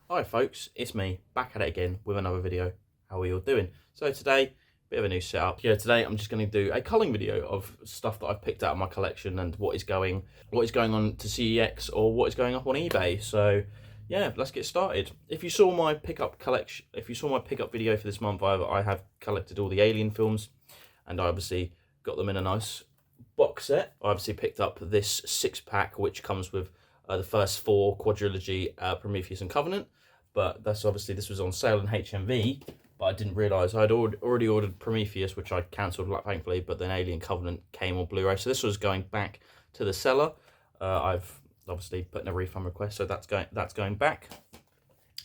Hi folks, it's me, back at it again with another video. How are you all doing? So today, bit of a new setup. Yeah, today I'm just going to do a culling video of stuff that I've picked out of my collection and what is going on to CEX or what is going up on eBay. So yeah, let's get started. If you saw my pickup video for this month, I have collected all the Alien films, and I obviously got them in a nice box set. I obviously picked up this 6-pack, which comes with the first 4 quadrilogy, Prometheus and Covenant. But this was on sale in HMV, but I didn't realise I'd already ordered Prometheus, which I cancelled thankfully, but then Alien Covenant came on Blu-ray. So this was going back to the seller. I've obviously put in a refund request, so that's going back.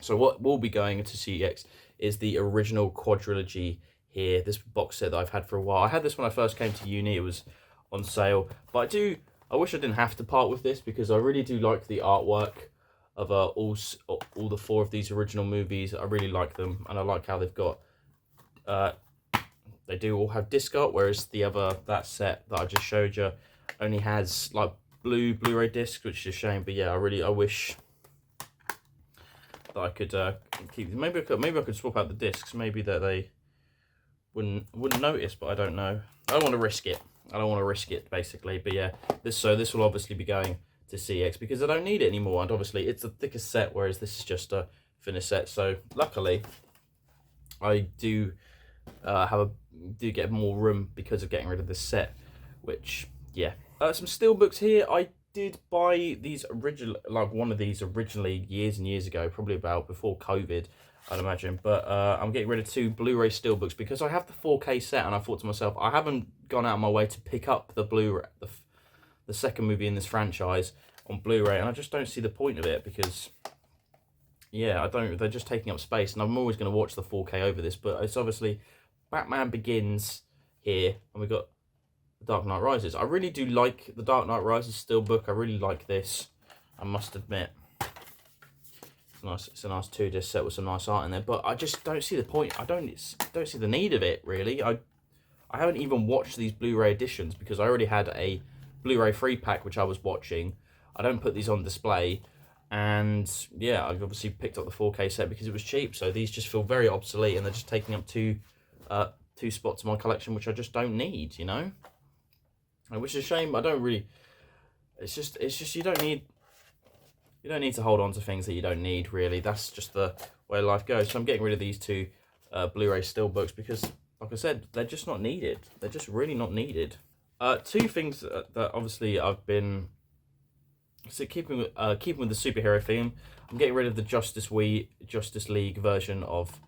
So what will be going into CEX is the original quadrilogy here, this box set that I've had for a while. I had this when I first came to uni, it was on sale, but I wish I didn't have to part with this because I really do like the artwork of all the 4 of these original movies. I really like them, and I like how they've got they do all have disc art, whereas that set that I just showed you only has like Blu-ray discs, which is a shame. But yeah, I wish that I could keep. Maybe I could swap out the discs. Maybe that they wouldn't notice, but I don't know. I don't want to risk it. Basically. But yeah, this will obviously be going to CX because I don't need it anymore, and obviously it's the thickest set, whereas this is just a thinner set. So luckily I do get more room because of getting rid of this set, which yeah. Some steelbooks here. I did buy these one of these originally years and years ago, probably about before COVID, I'd imagine. But I'm getting rid of 2 Blu-ray steelbooks because I have the 4K set, and I thought to myself, I haven't gone out of my way to pick up the Blu-ray, the second movie in this franchise on Blu-ray, and I just don't see the point of it because, yeah, they're just taking up space, and I'm always going to watch the 4K over this. But it's obviously Batman Begins here, and we've got The Dark Knight Rises. I really do like the Dark Knight Rises steelbook. I really like this, I must admit. It's a nice 2-disc set with some nice art in there, but I just don't see the point. I don't see the need of it, really. I haven't even watched these Blu-ray editions because I already had a Blu-ray 3-pack which I was watching. I don't put these on display, and yeah, I've obviously picked up the 4K set because it was cheap. So these just feel very obsolete, and they're just taking up two spots in my collection, which I just don't need, you know. Which is a shame. I don't really. It's just you don't need to hold on to things that you don't need, really. That's just the way life goes. So I'm getting rid of these 2 Blu-ray steelbooks because, like I said, they're just not needed. They're just really not needed. 2 things that obviously I've been keeping with the superhero theme. I'm getting rid of the Justice League version of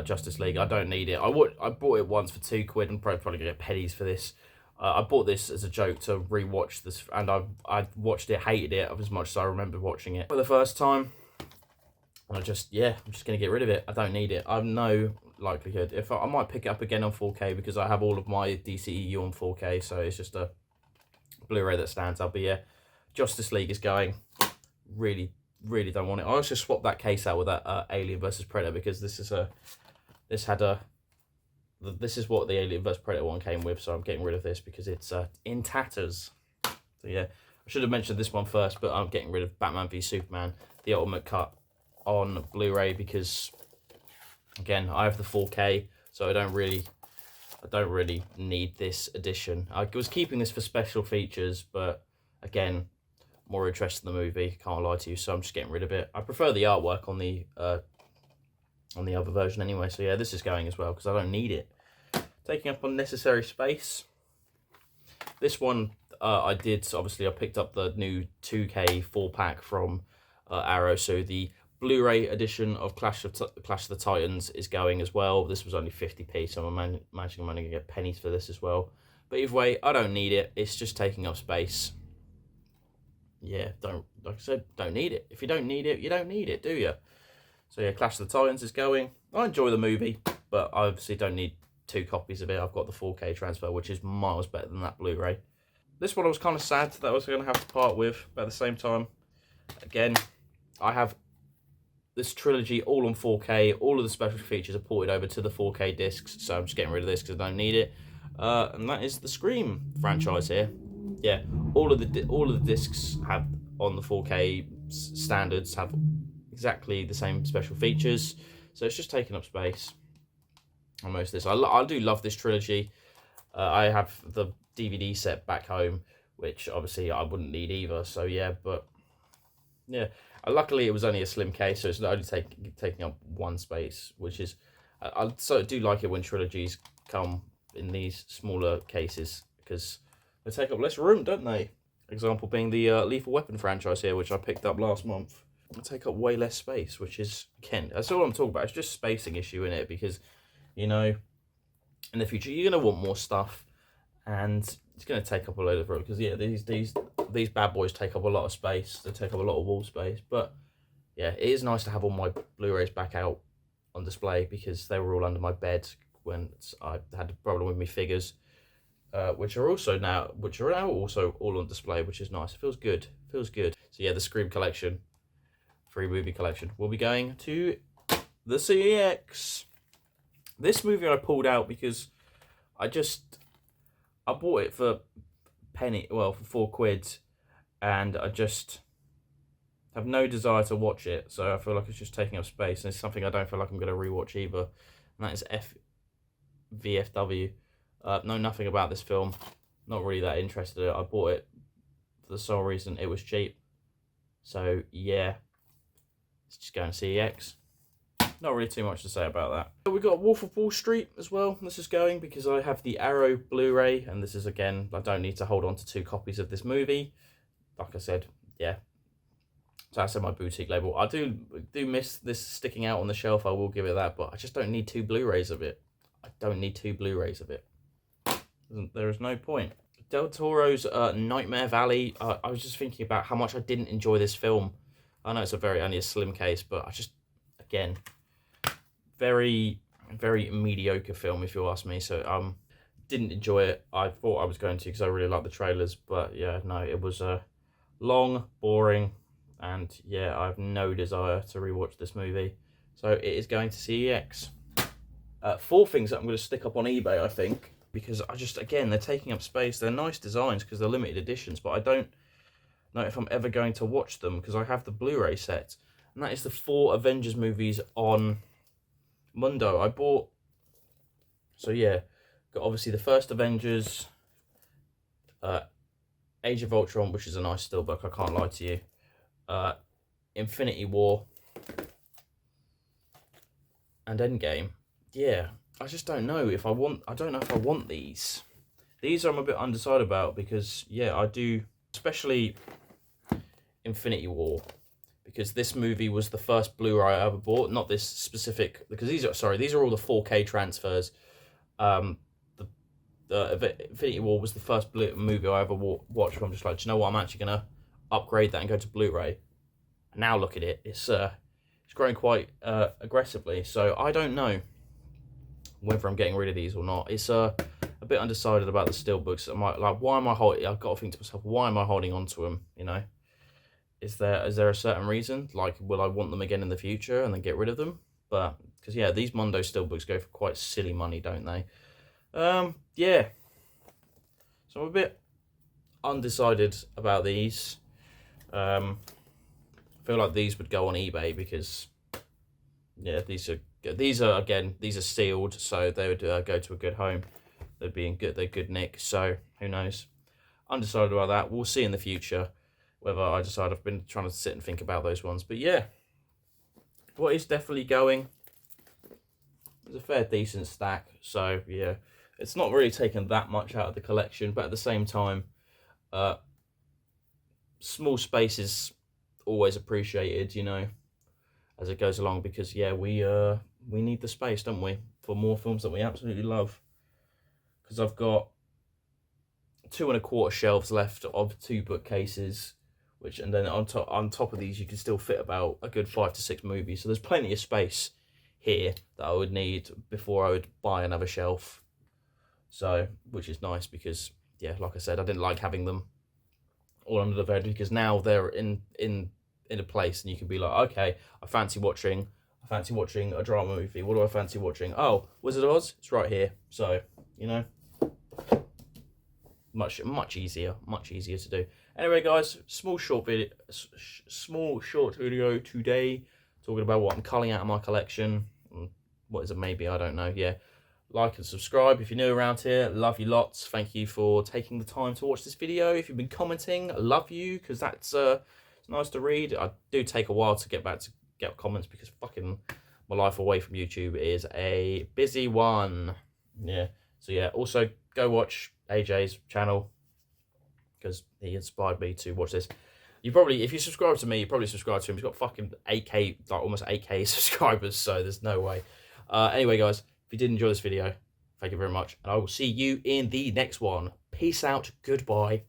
Justice League. I don't need it. I bought it once for £2 and probably gonna get pennies for this. I bought this as a joke to rewatch this, and I watched it, hated it as much as I remember watching it for the first time. And I'm just gonna get rid of it. I don't need it. I have no likelihood. If I might pick it up again on 4K because I have all of my DCEU on 4K, so it's just a Blu-ray that stands up. But yeah, Justice League is going. Really don't want it. I also swapped that case out with that Alien vs Predator because this is what the Alien vs Predator one came with, so I'm getting rid of this because it's in tatters. So yeah, I should have mentioned this one first, but I'm getting rid of Batman v Superman, the Ultimate Cut, on Blu-ray because, again, I have the 4K, so I don't really need this edition. I was keeping this for special features, but again, more interested in the movie, can't lie to you, so I'm just getting rid of it. I prefer the artwork on the other version anyway, so yeah, this is going as well because I don't need it. Taking up unnecessary space. This one I picked up the new 2K 4-pack from Arrow, so the Blu-ray edition of Clash of the Titans is going as well. This was only 50p, so I'm imagining I'm only going to get pennies for this as well. But either way, I don't need it. It's just taking up space. Yeah, like I said, don't need it. If you don't need it, you don't need it, do you? So yeah, Clash of the Titans is going. I enjoy the movie, but I obviously don't need 2 copies of it. I've got the 4K transfer, which is miles better than that Blu-ray. This one I was kind of sad that I was going to have to part with, but at the same time, again, I have this trilogy all on 4K. All of the special features are ported over to the 4K discs, so I'm just getting rid of this because I don't need it. And that is the Scream franchise here. Yeah, all of the discs have on the 4K standards have exactly the same special features, so it's just taking up space on most of this. I do love this trilogy. I have the DVD set back home, which obviously I wouldn't need either, so yeah, but yeah. Luckily, it was only a slim case, so it's only taking up one space, which is... I sort of do like it when trilogies come in these smaller cases, because they take up less room, don't they? Example being the Lethal Weapon franchise here, which I picked up last month. They take up way less space, which is, again, that's all I'm talking about. It's just spacing issue in it, because, you know, in the future, you're going to want more stuff, and it's going to take up a load of room, because, yeah, these bad boys take up a lot of space. They take up a lot of wall space, but, yeah, it is nice to have all my Blu-rays back out on display, because they were all under my bed when I had a problem with my figures, which are now also all on display, which is nice. It feels good. Feels good. So yeah, the Scream collection, 3-movie collection. We'll be going to the CEX. This movie I pulled out because I bought it for for £4, and I just have no desire to watch it, so I feel like it's just taking up space, and it's something I don't feel like I'm going to rewatch either, and that is VFW. Know nothing about this film, not really that interested in it. I bought it for the sole reason it was cheap, so yeah, let's just go and CEX. Not really too much to say about that. We got Wolf of Wall Street as well. This is going because I have the Arrow Blu-ray, and this is, again, I don't need to hold on to 2 copies of this movie. Like I said, yeah. So that's my boutique label. I do miss this sticking out on the shelf, I will give it that, but I just don't need 2 Blu-rays of it. I don't need 2 Blu-rays of it. There is no point. Del Toro's Nightmare Valley. I was just thinking about how much I didn't enjoy this film. I know it's only a slim case, but I just, again, very, very mediocre film, if you ask me. So didn't enjoy it. I thought I was going to, because I really like the trailers, but yeah, no, it was long, boring, and yeah, I have no desire to rewatch this movie. So it is going to CEX. 4 things that I'm going to stick up on eBay, I think, because again, they're taking up space. They're nice designs because they're limited editions, but I don't know if I'm ever going to watch them because I have the Blu-ray set, and that is the 4 Avengers movies on Mundo. I bought, so yeah, got obviously the first Avengers, Age of Ultron, which is a nice steelbook, I can't lie to you, Infinity War, and Endgame. Yeah, I just don't know if I don't know if I want these. These I'm a bit undecided about because, yeah, I do, especially Infinity War, because this movie was the first Blu-ray I ever bought, not this specific, because these are all the 4K transfers. The Infinity War was the first movie I ever watched where I'm just like, do you know what, I'm actually going to upgrade that and go to Blu-ray. Now look at it, it's growing quite aggressively, so I don't know whether I'm getting rid of these or not. It's a bit undecided about the steelbooks. Why am I holding? I've got to think to myself, why am I holding on to them? You know, is there a certain reason? Like, will I want them again in the future and then get rid of them? But because yeah, these Mondo steelbooks go for quite silly money, don't they? Yeah. So I'm a bit undecided about these. I feel like these would go on eBay because yeah, these are sealed, so they would go to a good home. They'd be in good nick. So who knows? Undecided about that. We'll see in the future whether I decide. I've been trying to sit and think about those ones, but yeah, what is definitely going? There's a fair decent stack. So yeah, it's not really taken that much out of the collection, but at the same time, small space is always appreciated, you know, as it goes along, because yeah, we need the space, don't we, for more films that we absolutely love. Because I've got 2 1/4 shelves left of 2 bookcases, and then on top of these you can still fit about a good 5 to 6 movies, so there's plenty of space here that I would need before I would buy another shelf. So, which is nice because yeah, like I said, I didn't like having them all under the bed, because now they're in a place and you can be like, okay, I fancy watching a drama movie. What do I fancy watching? Oh, Wizard of Oz, it's right here. So, you know, much easier to do. Anyway, guys, small short video today. talking about what I'm culling out of my collection. What is it? Maybe, I don't know. Yeah. Like and subscribe if you're new around here. Love you lots. Thank you for taking the time to watch this video. If you've been commenting, I love you, because that's it's nice to read. I do take a while to get back to get comments, because fucking my life away from YouTube is a busy one. Yeah. So yeah, also go watch AJ's channel, because he inspired me to watch this. You probably, if you subscribe to me, you probably subscribe to him. He's got fucking 8K, like almost 8K subscribers, so there's no way. Anyway, guys, if you did enjoy this video, thank you very much, and I will see you in the next one. Peace out, goodbye.